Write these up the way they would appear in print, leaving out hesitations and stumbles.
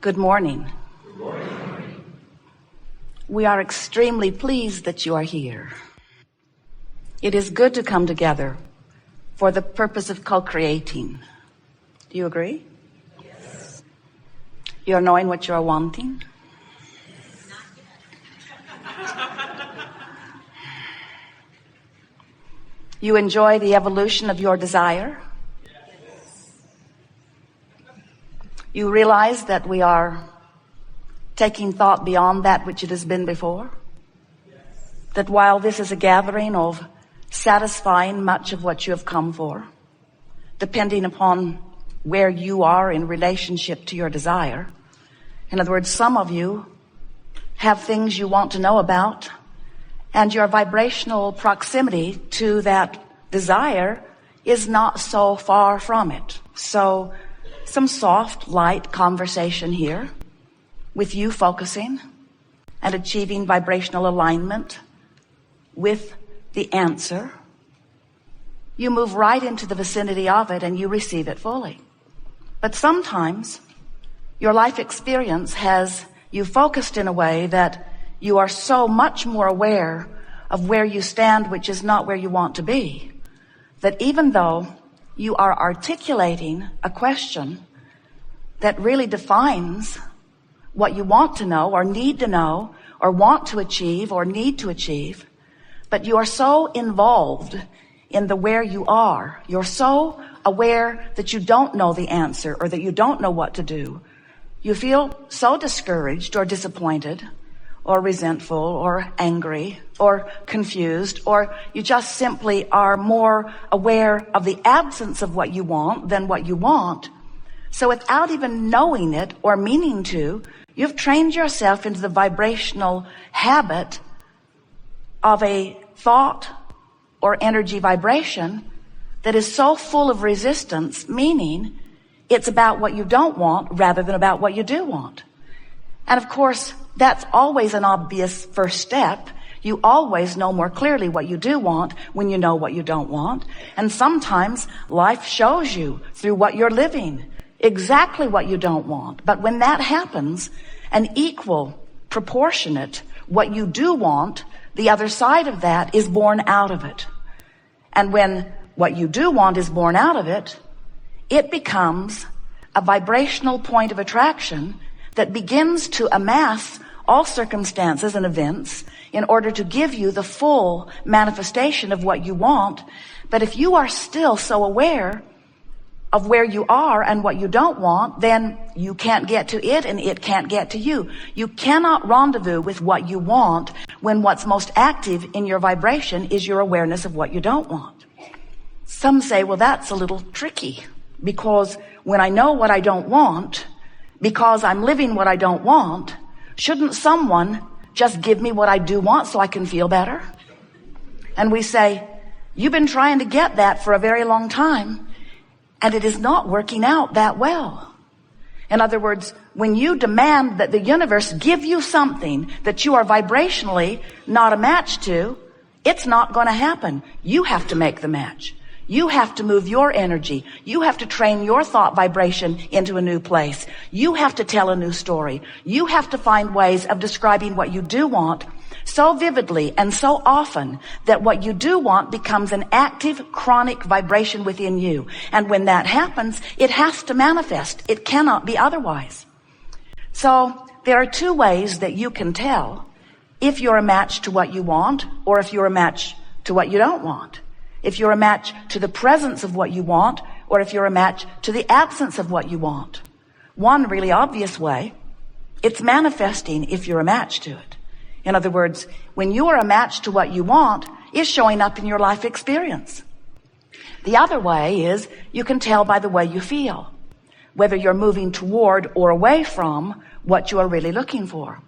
Good morning. Good morning. We are extremely pleased that you are here. It is good to come together for the purpose of co-creating. Do you agree? Yes. You're knowing what you're wanting? You enjoy the evolution of your desire? You realize that we are taking thought beyond that which it has been before? That while this is a gathering of satisfying much of what you have come for, depending upon where you are in relationship to your desire. In other words, some of you have things you want to know about, and your vibrational proximity to that desire is not so far from it. So some soft, light conversation here with you focusing and achieving vibrational alignment with the answer. You move right into the vicinity of it and you receive it fully. But sometimes your life experience has you focused in a way that you are so much more aware of where you stand, which is not where you want to be, that even though you are articulating a question that really defines what you want to know or need to know or want to achieve or need to achieve, but you are so involved in the where you are, you're so aware that you don't know the answer or that you don't know what to do. You feel so discouraged or disappointed or resentful or angry or confused, or you just simply are more aware of the absence of what you want than what you want. So without even knowing it or meaning to, you've trained yourself into the vibrational habit of a thought or energy vibration that is so full of resistance, meaning it's about what you don't want rather than about what you do want. And of course, that's always an obvious first step. You always know more clearly what you do want when you know what you don't want. And sometimes life shows you through what you're living exactly what you don't want. But when that happens, an equal, proportionate, what you do want, the other side of that is born out of it. And when what you do want is born out of it, it becomes a vibrational point of attraction that begins to amass all circumstances and events in order to give you the full manifestation of what you want. But if you are still so aware of where you are and what you don't want, then you can't get to it and it can't get to you. You cannot rendezvous with what you want when what's most active in your vibration is your awareness of what you don't want. Some say, well, that's a little tricky, because when I know what I don't want, because I'm living what I don't want, shouldn't someone just give me what I do want so I can feel better? And we say, you've been trying to get that for a very long time, and it is not working out that well. In other words, when you demand that the universe give you something that you are vibrationally not a match to, it's not going to happen. You have to make the match. You have to move your energy. You have to train your thought vibration into a new place. You have to tell a new story. You have to find ways of describing what you do want so vividly and so often that what you do want becomes an active, chronic vibration within you. And when that happens, it has to manifest. It cannot be otherwise. So there are two ways that you can tell if you're a match to what you want or if you're a match to what you don't want. If you're a match to the presence of what you want or if you're a match to the absence of what you want. One really obvious way, it's manifesting if you're a match to it. In other words, when you are a match to what you want, it's showing up in your life experience. The other way is you can tell by the way you feel, whether you're moving toward or away from what you are really looking for.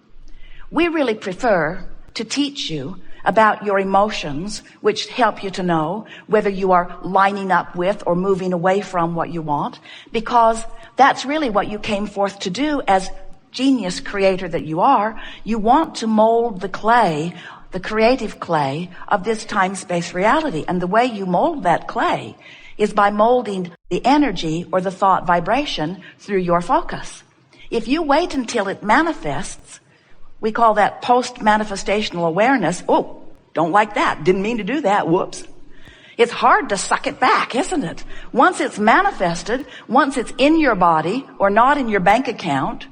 We really prefer to teach you about your emotions, which help you to know whether you are lining up with or moving away from what you want, because that's really what you came forth to do as genius creator that you are. You want to mold the clay, the creative clay of this time-space reality. And the way you mold that clay is by molding the energy or the thought vibration through your focus. If you wait until it manifests, we call that post-manifestational awareness. Oh, don't like that. Didn't mean to do that. Whoops. It's hard to suck it back, isn't it? Once it's manifested, once it's in your body or not in your bank account,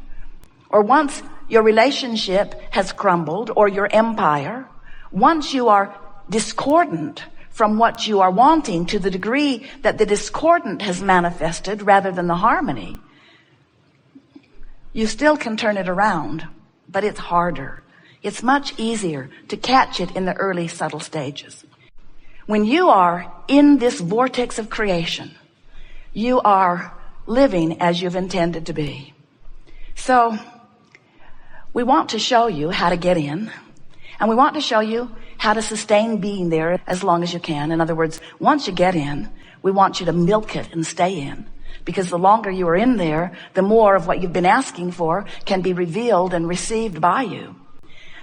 or once your relationship has crumbled or your empire, once you are discordant from what you are wanting to the degree that the discordant has manifested rather than the harmony, you still can turn it around, but it's harder. It's much easier to catch it in the early subtle stages. When you are in this vortex of creation, you are living as you've intended to be. So we want to show you how to get in, and we want to show you how to sustain being there as long as you can. In other words, once you get in, we want you to milk it and stay in, because the longer you are in there, the more of what you've been asking for can be revealed and received by you.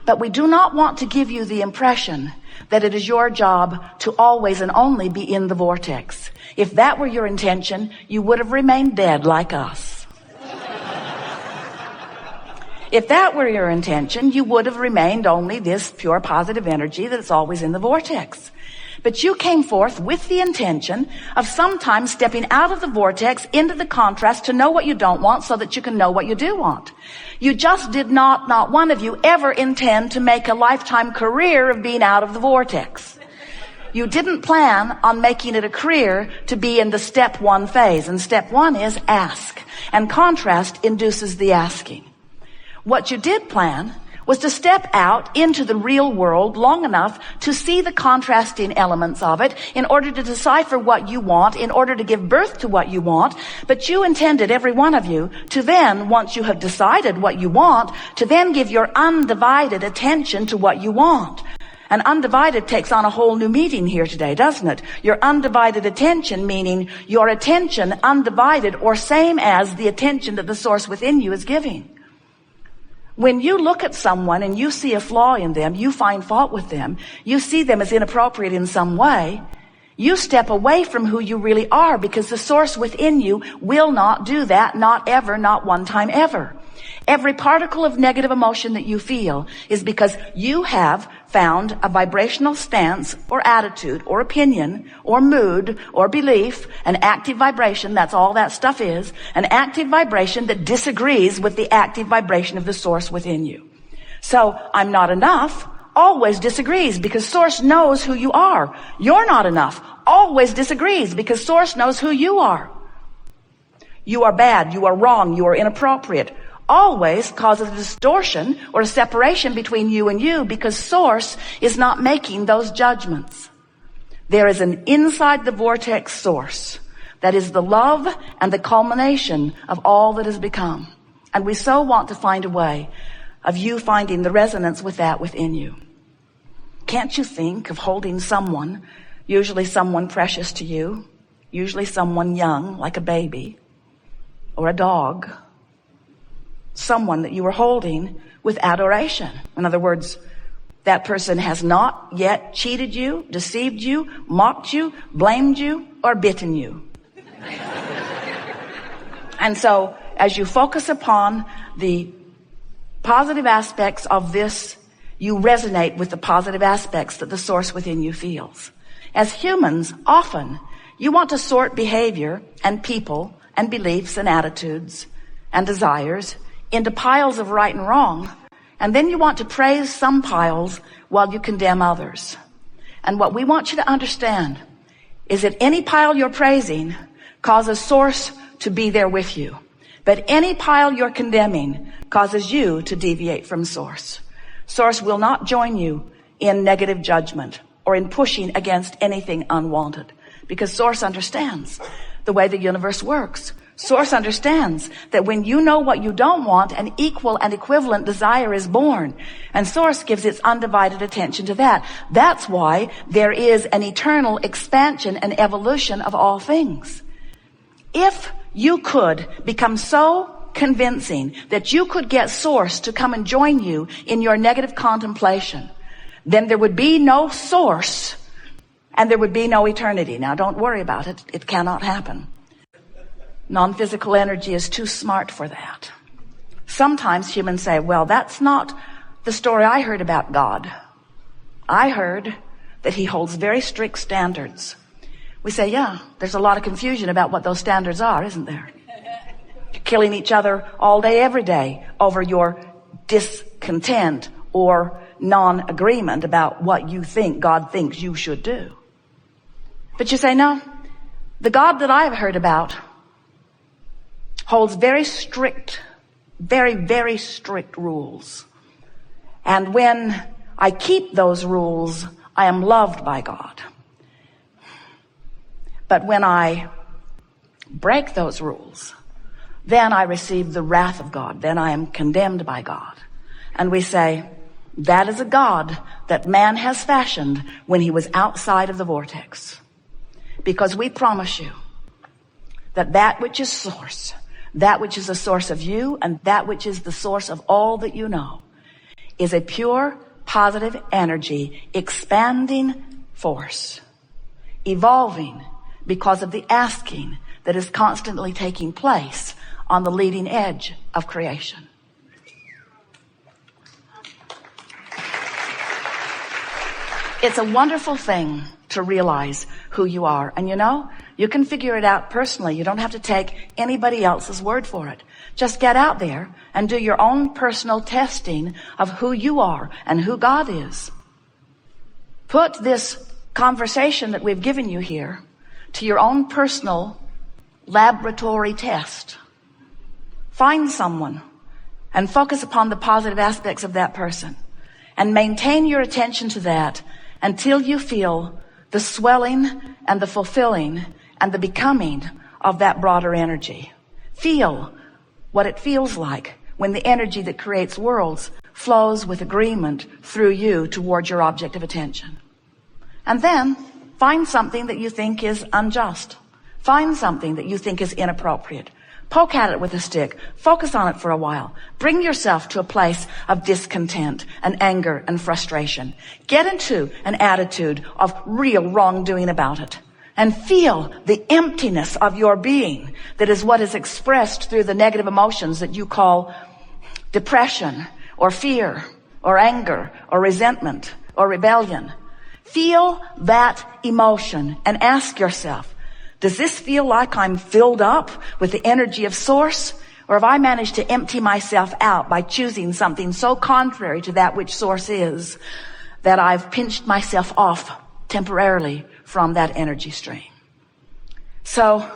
But we do not want to give you the impression that it is your job to always and only be in the vortex. If that were your intention, you would have remained dead like us. If that were your intention, you would have remained only this pure positive energy that's always in the vortex. But you came forth with the intention of sometimes stepping out of the vortex into the contrast to know what you don't want so that you can know what you do want. You just did not one of you ever intend to make a lifetime career of being out of the vortex. You didn't plan on making it a career to be in the step one phase. And step one is ask. And contrast induces the asking. What you did plan was to step out into the real world long enough to see the contrasting elements of it in order to decipher what you want, in order to give birth to what you want. But you intended, every one of you, to then, once you have decided what you want, to then give your undivided attention to what you want. And undivided takes on a whole new meaning here today, doesn't it? Your undivided attention, meaning your attention undivided or same as the attention that the source within you is giving. When you look at someone and you see a flaw in them, you find fault with them, you see them as inappropriate in some way, you step away from who you really are, because the source within you will not do that, not ever, not one time ever. Every particle of negative emotion that you feel is because you have found a vibrational stance or attitude or opinion or mood or belief, an active vibration, that's all that stuff is, an active vibration that disagrees with the active vibration of the source within you. So, I'm not enough always disagrees because source knows who you are. You're not enough always disagrees because source knows who you are. You are bad, you are wrong, you are inappropriate. Always causes a distortion or a separation between you and you because source is not making those judgments. There is an inside the vortex source that is the love and the culmination of all that has become. And we so want to find a way of you finding the resonance with that within you. Can't you think of holding someone, usually someone precious to you, usually someone young like a baby or a dog, someone that you were holding with adoration? In other words, that person has not yet cheated you, deceived you, mocked you, blamed you, or bitten you. And so, as you focus upon the positive aspects of this, you resonate with the positive aspects that the source within you feels. As humans, often, you want to sort behavior and people and beliefs and attitudes and desires into piles of right and wrong, and then you want to praise some piles while you condemn others. And what we want you to understand is that any pile you're praising causes source to be there with you. But any pile you're condemning causes you to deviate from source. Source will not join you in negative judgment or in pushing against anything unwanted, because source understands the way the universe works. Source understands that when you know what you don't want, an equal and equivalent desire is born. And source gives its undivided attention to that. That's why there is an eternal expansion and evolution of all things. If you could become so convincing that you could get source to come and join you in your negative contemplation, then there would be no source and there would be no eternity. Now don't worry about it. It cannot happen. Non-physical energy is too smart for that. Sometimes humans say, well, that's not the story I heard about God. I heard that he holds very strict standards. We say, yeah, there's a lot of confusion about what those standards are, isn't there? You're killing each other all day, every day over your discontent or non-agreement about what you think God thinks you should do. But you say, no, the God that I've heard about holds very strict, very, very strict rules. And when I keep those rules, I am loved by God. But when I break those rules, then I receive the wrath of God. Then I am condemned by God. And we say, that is a God that man has fashioned when he was outside of the vortex. Because we promise you that that which is source, that which is the source of you, and that which is the source of all that you know, is a pure, positive energy, expanding force, evolving because of the asking that is constantly taking place on the leading edge of creation. It's a wonderful thing to realize who you are. And you know, you can figure it out personally. You don't have to take anybody else's word for it. Just get out there and do your own personal testing of who you are and who God is. Put this conversation that we've given you here to your own personal laboratory test. Find someone and focus upon the positive aspects of that person and maintain your attention to that until you feel the swelling and the fulfilling and the becoming of that broader energy. Feel what it feels like when the energy that creates worlds flows with agreement through you toward your object of attention. And then find something that you think is unjust. Find something that you think is inappropriate. Poke at it with a stick. Focus on it for a while. Bring yourself to a place of discontent and anger and frustration. Get into an attitude of real wrongdoing about it. And feel the emptiness of your being that is what is expressed through the negative emotions that you call depression or fear or anger or resentment or rebellion. Feel that emotion and ask yourself, does this feel like I'm filled up with the energy of source? Or have I managed to empty myself out by choosing something so contrary to that which source is that I've pinched myself off temporarily from that energy stream? So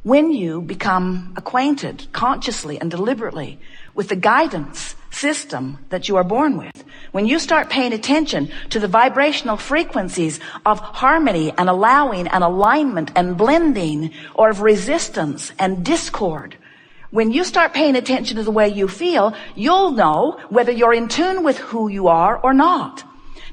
when you become acquainted consciously and deliberately with the guidance system that you are born with, when you start paying attention to the vibrational frequencies of harmony and allowing and alignment and blending, or of resistance and discord, when you start paying attention to the way you feel, you'll know whether you're in tune with who you are or not.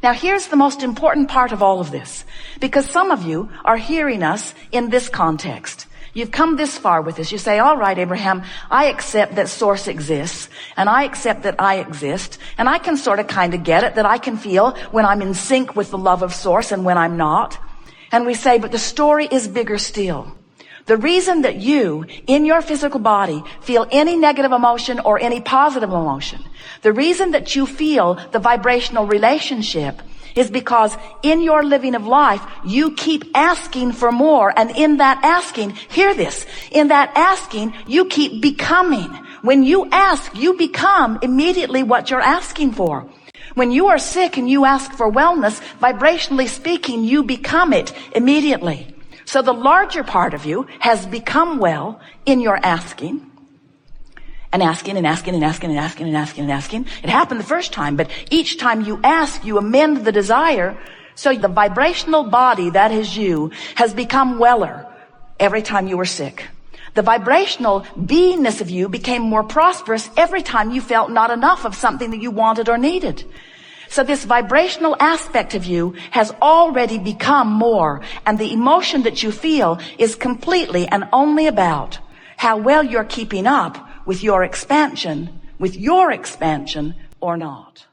Now here's the most important part of all of this, because some of you are hearing us in this context. You've come this far with this. You say, all right, Abraham, I accept that source exists, and I accept that I exist, and I can sort of kind of get it, that I can feel when I'm in sync with the love of source and when I'm not. And we say, but the story is bigger still. The reason that you, in your physical body, feel any negative emotion or any positive emotion, the reason that you feel the vibrational relationship is because in your living of life, you keep asking for more. And in that asking, hear this, in that asking, you keep becoming. When you ask, you become immediately what you're asking for. When you are sick and you ask for wellness, vibrationally speaking, you become it immediately. So the larger part of you has become well in your asking. And asking and asking and asking and asking and asking and asking. It happened the first time, but each time you ask, you amend the desire. So the vibrational body, that is you, has become weller every time you were sick. The vibrational beingness of you became more prosperous every time you felt not enough of something that you wanted or needed. So this vibrational aspect of you has already become more, and the emotion that you feel is completely and only about how well you're keeping up with your expansion or not.